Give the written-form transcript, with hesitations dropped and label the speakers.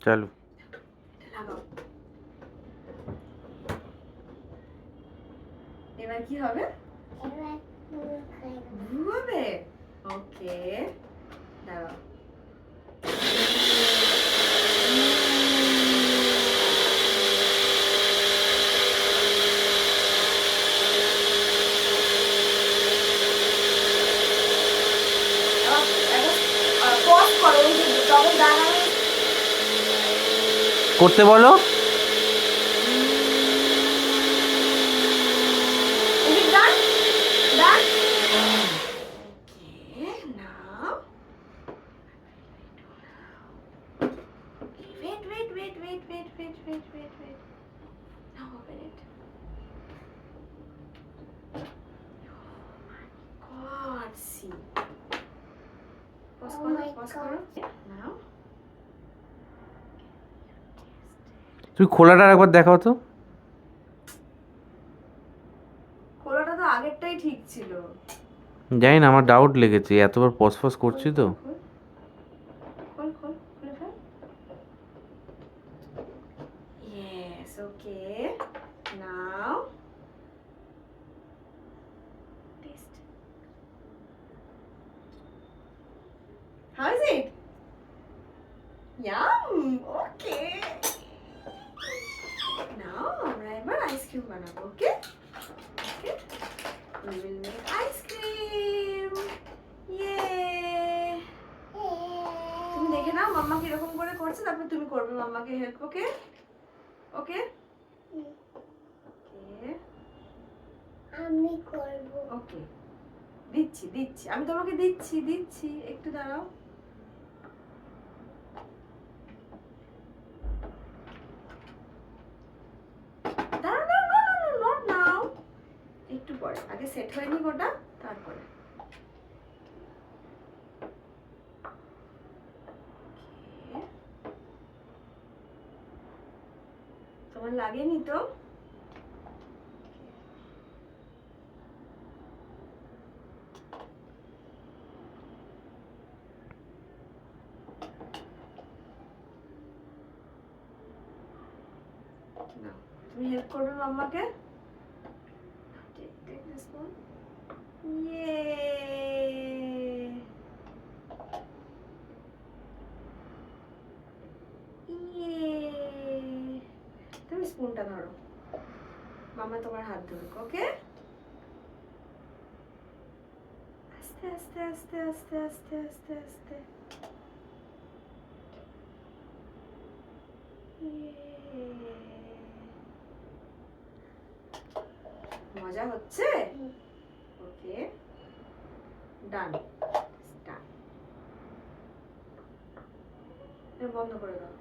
Speaker 1: চালু।
Speaker 2: এবার কি হবে? ব্লু হবে। ওকে, দাঁড়াও।
Speaker 1: করতে বলো। তুমি খোলাটা একবার দেখাও তো।
Speaker 2: খোলাটা তো আগেরটাই ঠিক ছিল।
Speaker 1: জানি না, আমার ডাউট লেগেছে, এতবার পসপস করছি তো।
Speaker 2: খোল খোল খুলে fail. Yes, okay. Now taste. How is it? Yum. Okay. Now আমরা এবার আইসক্রিম বানাবো, ওকে? Okay. We will make ice cream. Yay! তুমি দেখে নাও মাম্মা কিরকম করে করছে, তারপর তুমি করবে মাম্মাকে হেল্প, ওকে? ওকে? ওকে।
Speaker 3: আমি করব।
Speaker 2: ওকে, দিচ্ছি দিচ্ছি, আমি তোমাকে দিচ্ছি দিচ্ছি, একটু দাঁড়াও। দাঁড়াও দাঁড়াও, নট নাও, একটু পরে, আগে সেট হয়নি গোটা, তারপরে। তোমার লাগেনি তো? তুমি হেল্প করবে মাম্মাকে? Take this one. Yay! Yay! তুমি স্পুনটা ধরো, মামা তোমার হাত ধরুক, ওকে? আস্তে আস্তে আস্তে আস্তে আস্তে আস্তে আস্তে। মজা হচ্ছে? ওকে, ডান। ডান, বন্ধ করে দাও।